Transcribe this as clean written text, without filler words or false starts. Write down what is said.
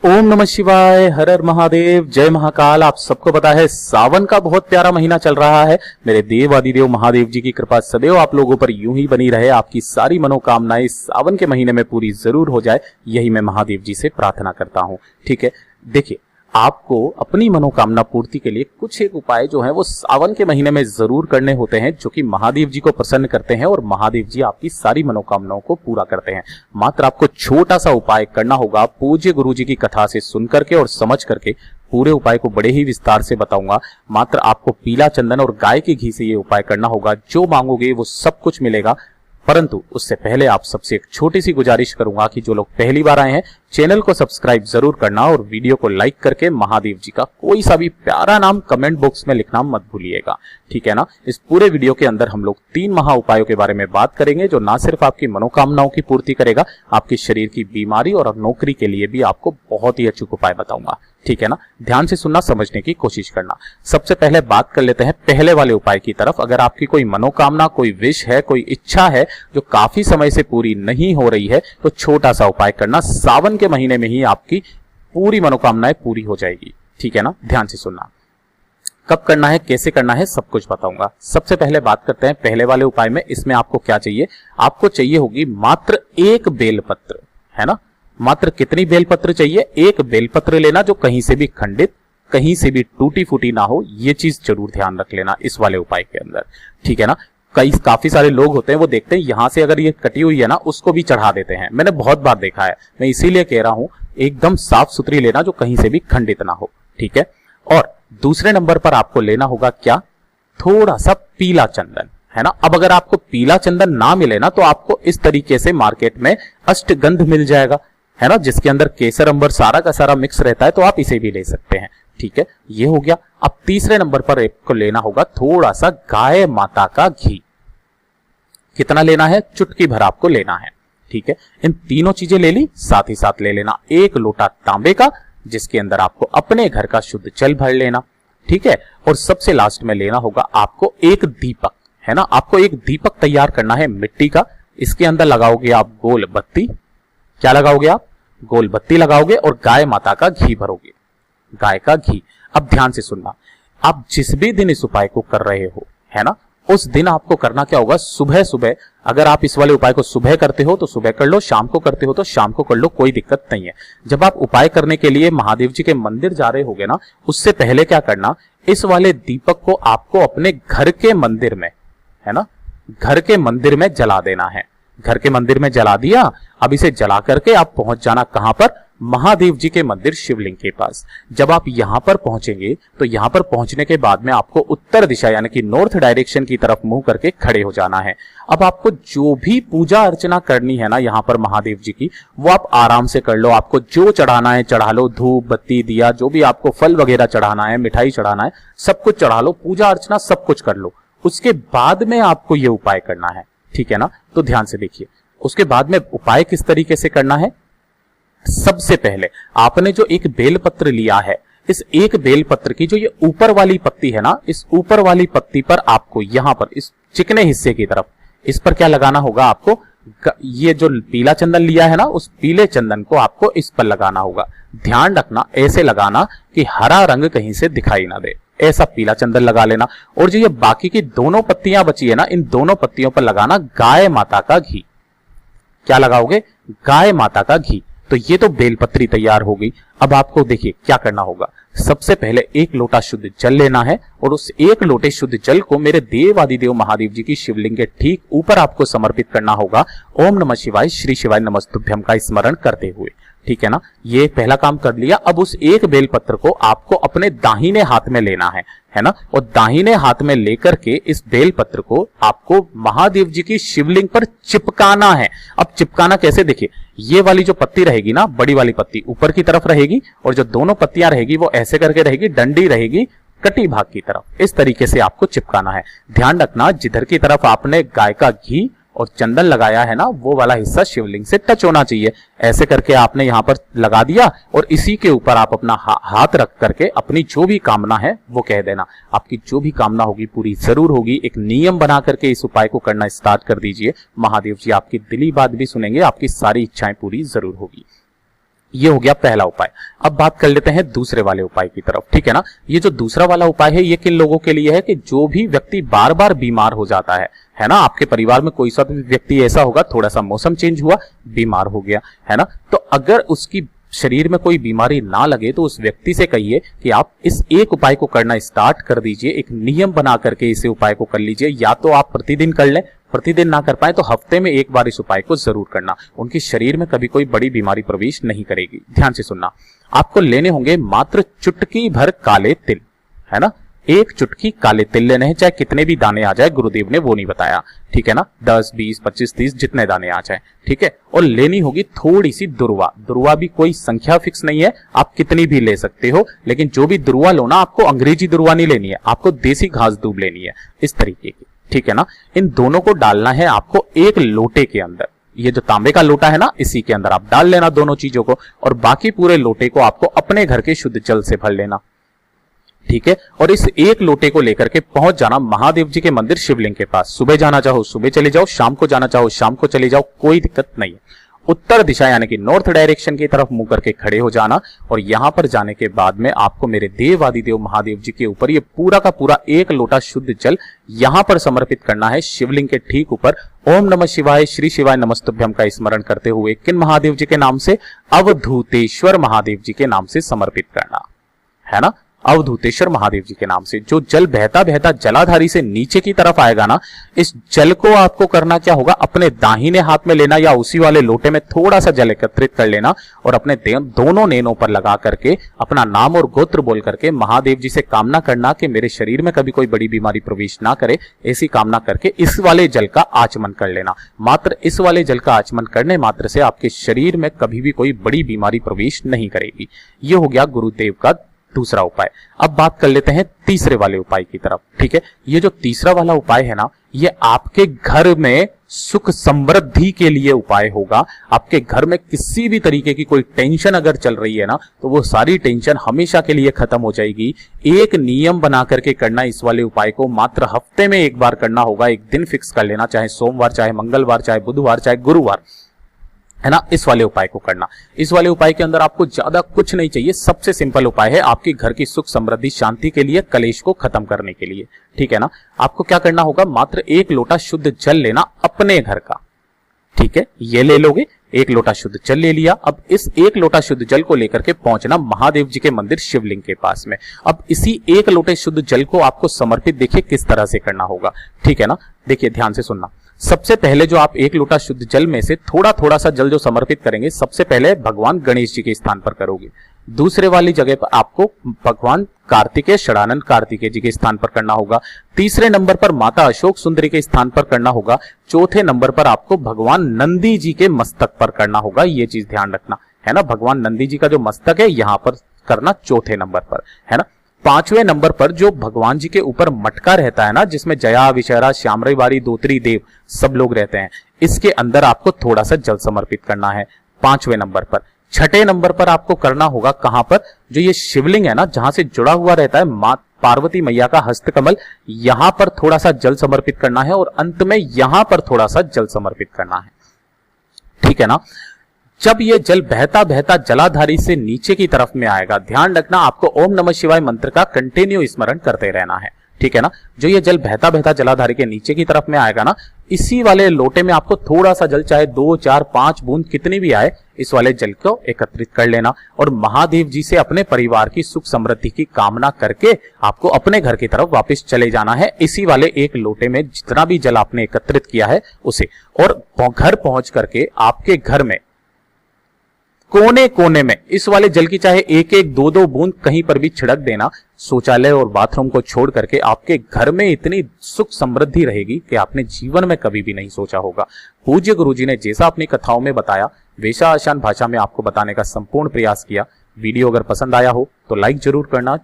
ओम नमः शिवाय, हर हर महादेव, जय महाकाल। आप सबको पता है सावन का बहुत प्यारा महीना चल रहा है। मेरे देव आदिदेव महादेव जी की कृपा सदैव आप लोगों पर यूं ही बनी रहे। आपकी सारी मनोकामनाएं सावन के महीने में पूरी जरूर हो जाए, यही मैं महादेव जी से प्रार्थना करता हूं। ठीक है, देखिए आपको अपनी मनोकामना पूर्ति के लिए कुछ एक उपाय जो है वो सावन के महीने में जरूर करने होते हैं, जो कि महादेव जी को प्रसन्न करते हैं और महादेव जी आपकी सारी मनोकामनाओं को पूरा करते हैं। मात्र आपको छोटा सा उपाय करना होगा। पूज्य गुरु जी की कथा से सुन करके और समझ करके पूरे उपाय को बड़े ही विस्तार से बताऊंगा। मात्र आपको पीला चंदन और गाय के घी से ये उपाय करना होगा। जो मांगोगे वो सब कुछ मिलेगा। परंतु उससे पहले आप सबसे एक छोटी सी गुजारिश करूंगा कि जो लोग पहली बार आए हैं चैनल को सब्सक्राइब जरूर करना और वीडियो को लाइक करके महादेव जी का कोई सा भी प्यारा नाम कमेंट बॉक्स में लिखना मत भूलिएगा। ठीक है ना। इस पूरे वीडियो के अंदर हम लोग 3 महा उपायों के बारे में बात करेंगे, जो ना सिर्फ आपकी मनोकामनाओं की पूर्ति करेगा, आपके शरीर की बीमारी और नौकरी के लिए भी आपको बहुत ही अचूक उपाय बताऊंगा। ठीक है ना। ध्यान से सुनना, समझने की कोशिश करना। सबसे पहले बात कर लेते हैं पहले वाले उपाय की तरफ। अगर आपकी कोई मनोकामना, कोई विश है, कोई इच्छा है जो काफी समय से पूरी नहीं हो रही है, तो छोटा सा उपाय करना। सावन के महीने में ही आपकी पूरी मनोकामनाएं पूरी हो जाएगी। ठीक है ना। ध्यान से सुनना। कब करना है, कैसे करना है, सब कुछ बताऊंगा। सबसे पहले बात करते हैं पहले वाले उपाय में। इसमें आपको क्या चाहिए? आपको चाहिए होगी मात्र एक बेलपत्र, है ना। मात्र कितनी बेलपत्र चाहिए? एक बेलपत्र लेना जो कहीं से भी खंडित, कहीं से भी टूटी फूटी ना हो। ये चीज जरूर ध्यान रख लेना इस वाले उपाय के अंदर। ठीक है ना। काफी सारे लोग होते हैं वो देखते हैं यहां से अगर ये कटी हुई है ना, उसको भी चढ़ा देते हैं। मैंने बहुत बार देखा है। मैं इसीलिए कह रहा हूं एकदम साफ सुथरी लेना जो कहीं से भी खंडित ना हो। ठीक है। और दूसरे नंबर पर आपको लेना होगा क्या? थोड़ा सा पीला चंदन, है ना। अब अगर आपको पीला चंदन ना मिले ना, तो आपको इस तरीके से मार्केट में अष्टगंध मिल जाएगा, है ना, जिसके अंदर केसर अंबर सारा का सारा मिक्स रहता है, तो आप इसे भी ले सकते हैं। ठीक है, ये हो गया। अब तीसरे नंबर पर आपको लेना होगा थोड़ा सा गाय माता का घी। कितना लेना है? चुटकी भर आपको लेना है। ठीक है। इन तीनों चीजें ले ली, साथ ही साथ ले लेना एक लोटा तांबे का, जिसके अंदर आपको अपने घर का शुद्ध जल भर लेना। ठीक है। और सबसे लास्ट में लेना होगा आपको एक दीपक, है ना। आपको एक दीपक तैयार करना है मिट्टी का। इसके अंदर लगाओगे आप गोल बत्ती। क्या लगाओगे आप? गोल बत्ती लगाओगे और गाय माता का घी भरोगे, गाय का घी। अब ध्यान से सुनना, आप जिस भी दिन इस उपाय को कर रहे हो, है ना, उस दिन आपको करना क्या होगा? सुबह सुबह, अगर आप इस वाले उपाय को सुबह करते हो तो सुबह कर लो, शाम को करते हो तो शाम को कर लो, कोई दिक्कत नहीं है। जब आप उपाय करने के लिए महादेव जी के मंदिर जा रहे होगे ना, उससे पहले क्या करना? इस वाले दीपक को आपको अपने घर के मंदिर में, है ना, घर के मंदिर में जला देना है। घर के मंदिर में जला दिया। अब इसे जला करके आप पहुंच जाना कहां पर? महादेव जी के मंदिर शिवलिंग के पास। जब आप यहां पर पहुंचेंगे तो यहां पर पहुंचने के बाद में आपको उत्तर दिशा यानी कि नॉर्थ डायरेक्शन की तरफ मुंह करके खड़े हो जाना है। अब आपको जो भी पूजा अर्चना करनी है ना यहां पर महादेव जी की, वो आप आराम से कर लो। आपको जो चढ़ाना है चढ़ा लो, धूप बत्ती दिया, जो भी आपको फल वगैरह चढ़ाना है, मिठाई चढ़ाना है, सब कुछ चढ़ा लो, पूजा अर्चना सब कुछ कर लो। उसके बाद में आपको ये उपाय करना है। ठीक है ना। तो ध्यान से देखिए, उसके बाद में उपाय किस तरीके से करना है। सबसे पहले आपने जो एक बेलपत्र लिया है, इस एक बेलपत्र की जो ये ऊपर वाली पत्ती है ना, इस ऊपर वाली पत्ती पर आपको यहां पर इस चिकने हिस्से की तरफ, इस पर क्या लगाना होगा? आपको ये जो पीला चंदन लिया है ना, उस पीले चंदन को आपको इस पर लगाना होगा। ध्यान रखना, ऐसे लगाना कि हरा रंग कहीं से दिखाई ना दे। ऐसा पीला चंदन लगा लेना। और जो ये बाकी की दोनों पत्तियां बची है ना, इन दोनों पत्तियों पर लगाना गाय माता का घी। क्या लगाओगे? गाय माता का घी। तो ये तो बेलपत्री तैयार हो गई। अब आपको देखिए क्या करना होगा। सबसे पहले एक लोटा शुद्ध जल लेना है और उस एक लोटे शुद्ध जल को मेरे देव आदिदेव महादेव जी की शिवलिंग के ठीक ऊपर आपको समर्पित करना होगा। ओम नमः शिवाय, श्री शिवाय नमस्तुभ्यम का स्मरण करते हुए। ठीक है ना। ये पहला काम कर लिया। अब उस एक बेलपत्र को आपको अपने दाहिने हाथ में लेना है ना। और दाहिने हाथ में लेकर के इस बेलपत्र को आपको महादेव जी की शिवलिंग पर चिपकाना है। अब चिपकाना कैसे? देखिए, ये वाली जो पत्ती रहेगी ना, बड़ी वाली पत्ती ऊपर की तरफ रहेगी और जो दोनों पत्तियां रहेगी वो ऐसे करके रहेगी, डंडी रहेगी कटी भाग की तरफ। इस तरीके से आपको चिपकाना है। ध्यान रखना, जिधर की तरफ आपने गाय का घी और चंदन लगाया है ना, वो वाला हिस्सा शिवलिंग से टच होना चाहिए। ऐसे करके आपने यहां पर लगा दिया और इसी के ऊपर आप अपना हाथ रख करके अपनी जो भी कामना है वो कह देना। आपकी जो भी कामना होगी पूरी जरूर होगी। एक नियम बना करके इस उपाय को करना स्टार्ट कर दीजिए। महादेव जी आपकी दिली बात भी सुनेंगे, आपकी सारी इच्छाएं पूरी जरूर होगी। ये हो गया पहला उपाय। अब बात कर लेते हैं दूसरे वाले उपाय की तरफ, ठीक है ना। ये जो दूसरा वाला उपाय है ये किन लोगों के लिए है कि जो भी व्यक्ति बार बार बीमार हो जाता है ना। आपके परिवार में कोई सा भी व्यक्ति ऐसा होगा, थोड़ा सा मौसम चेंज हुआ, बीमार हो गया, है ना। तो अगर उसकी शरीर में कोई बीमारी ना लगे तो उस व्यक्ति से कहिए कि आप इस एक उपाय को करना स्टार्ट कर दीजिए, एक नियम बना करके इसे उपाय को कर लीजिए। या तो आप प्रतिदिन कर लें, प्रतिदिन ना कर पाए तो हफ्ते में एक बार इस उपाय को जरूर करना। उनके शरीर में कभी कोई बड़ी बीमारी प्रवेश नहीं करेगी। ध्यान से सुनना, आपको लेने होंगे मात्र चुटकी भर काले तिल, है ना। एक चुटकी काले तिल लेने हैं, चाहे कितने भी दाने आ जाए, गुरुदेव ने वो नहीं बताया, ठीक है ना। 10, 20, 25, 30 जितने दाने आ जाए, ठीक है। और लेनी होगी थोड़ी सी दुर्वा। दुर्वा भी कोई संख्या फिक्स नहीं है, आप कितनी भी ले सकते हो, लेकिन जो भी दुर्वा लो ना, आपको अंग्रेजी दुर्वा नहीं लेनी है, आपको देसी घास दूब लेनी है, इस तरीके की, ठीक है ना। इन दोनों को डालना है आपको एक लोटे के अंदर। ये जो तांबे का लोटा है ना, इसी के अंदर आप डाल लेना दोनों चीजों को, और बाकी पूरे लोटे को आपको अपने घर के शुद्ध जल से भर लेना, ठीक है। और इस एक लोटे को लेकर के पहुंच जाना महादेव जी के मंदिर शिवलिंग के पास। सुबह जाना चाहो सुबह चले जाओ, शाम को जाना चाहो शाम को चले जाओ, कोई दिक्कत नहीं है। उत्तर दिशा यानी कि नॉर्थ डायरेक्शन की तरफ मुंह करके खड़े हो जाना, और यहां पर जाने के बाद में आपको मेरे देवादिदेव महादेव जी के ऊपर ये पूरा का पूरा एक लोटा शुद्ध जल यहां पर समर्पित करना है, शिवलिंग के ठीक ऊपर। ओम नमः शिवाय, श्री शिवाय नमस्तुभ्यम का स्मरण करते हुए किन महादेव जी के नाम से? अवधूतेश्वर महादेव जी के नाम से समर्पित करना, है ना। अवधूतेश्वर महादेव जी के नाम से जो जल बहता बहता जलाधारी से नीचे की तरफ आएगा ना, इस जल को आपको करना क्या होगा, अपने दाहिने हाथ में लेना या उसी वाले लोटे में थोड़ा सा जल एकत्रित कर लेना, और अपने दोनों नैनों पर लगा करके अपना नाम और गोत्र बोल करके महादेव जी से कामना करना कि मेरे शरीर में कभी कोई बड़ी बीमारी प्रवेश ना करे। ऐसी कामना करके इस वाले जल का आचमन कर लेना। मात्र इस वाले जल का आचमन करने मात्र से आपके शरीर में कभी भी कोई बड़ी बीमारी प्रवेश नहीं करेगी। ये हो गया गुरुदेव का दूसरा उपाय। अब बात कर लेते हैं तीसरे वाले उपाय की तरफ, ठीक है। ये जो तीसरा वाला उपाय है ना, ये आपके घर में सुख समृद्धि के लिए उपाय होगा। आपके घर में किसी भी तरीके की कोई टेंशन अगर चल रही है ना, तो वो सारी टेंशन हमेशा के लिए खत्म हो जाएगी। एक नियम बना करके करना इस वाले उपाय को, मात्र हफ्ते में एक बार करना होगा। एक दिन फिक्स कर लेना, चाहे सोमवार, चाहे मंगलवार, चाहे बुधवार, चाहे गुरुवार, है ना। इस वाले उपाय को करना। इस वाले उपाय के अंदर आपको ज्यादा कुछ नहीं चाहिए, सबसे सिंपल उपाय है आपके घर की सुख समृद्धि शांति के लिए, कलेश को खत्म करने के लिए, ठीक है ना। आपको क्या करना होगा, मात्र एक लोटा शुद्ध जल लेना अपने घर का, ठीक है। ये ले लोगे, एक लोटा शुद्ध जल ले लिया। अब इस एक लोटा शुद्ध जल को लेकर के पहुंचना महादेव जी के मंदिर शिवलिंग के पास में। अब इसी एक लोटे शुद्ध जल को आपको समर्पित देखिए किस तरह से करना होगा, ठीक है ना। देखिए ध्यान से सुनना। सबसे पहले जो आप एक लोटा शुद्ध जल में से थोड़ा थोड़ा सा जल जो समर्पित करेंगे, सबसे पहले भगवान गणेश जी के स्थान पर करोगे। दूसरे वाली जगह पर आपको भगवान कार्तिकेय, षडानंद कार्तिकेय जी के स्थान पर करना होगा। तीसरे नंबर पर माता अशोक सुंदरी के स्थान पर करना होगा। चौथे नंबर पर आपको भगवान नंदी जी के मस्तक पर करना होगा। ये चीज ध्यान रखना, है ना। भगवान नंदी जी का जो मस्तक है यहां पर करना चौथे नंबर पर, है ना। पांचवें नंबर पर जो भगवान जी के ऊपर मटका रहता है ना, जिसमें जया, विशेरा, श्यामरी बारी, दोत्री देव सब लोग रहते हैं, इसके अंदर आपको थोड़ा सा जल समर्पित करना है पांचवें नंबर पर। छठे नंबर पर आपको करना होगा कहां पर, जो ये शिवलिंग है ना, जहां से जुड़ा हुआ रहता है मां पार्वती मैया का हस्तकमल, यहां पर थोड़ा सा जल समर्पित करना है, और अंत में यहां पर थोड़ा सा जल समर्पित करना है, ठीक है ना। जब ये जल बहता बहता जलाधारी से नीचे की तरफ में आएगा, ध्यान रखना आपको ओम नमः शिवाय मंत्र का कंटिन्यू स्मरण करते रहना है, ठीक है ना। जो ये जल बहता बहता जलाधारी के नीचे की तरफ में आएगा ना, इसी वाले लोटे में आपको थोड़ा सा जल, चाहे 2, 4, 5 बूंद कितनी भी आए, इस वाले जल को एकत्रित कर लेना, और महादेव जी से अपने परिवार की सुख समृद्धि की कामना करके आपको अपने घर की तरफ वापस चले जाना है, इसी वाले एक लोटे में जितना भी जल आपने एकत्रित किया है उसे। और घर पहुंच करके आपके घर में कोने कोने में इस वाले जल की चाहे एक एक 2-2 बूंद कहीं पर भी छिड़क देना। शौचालय और बाथरूम को छोड़ करके आपके घर में इतनी सुख समृद्धि रहेगी कि आपने जीवन में कभी भी नहीं सोचा होगा। पूज्य गुरुजी ने जैसा अपनी कथाओं में बताया, वैसा आसान भाषा में आपको बताने का संपूर्ण प्रयास किया। वीडियो अगर पसंद आया हो तो लाइक जरूर करना,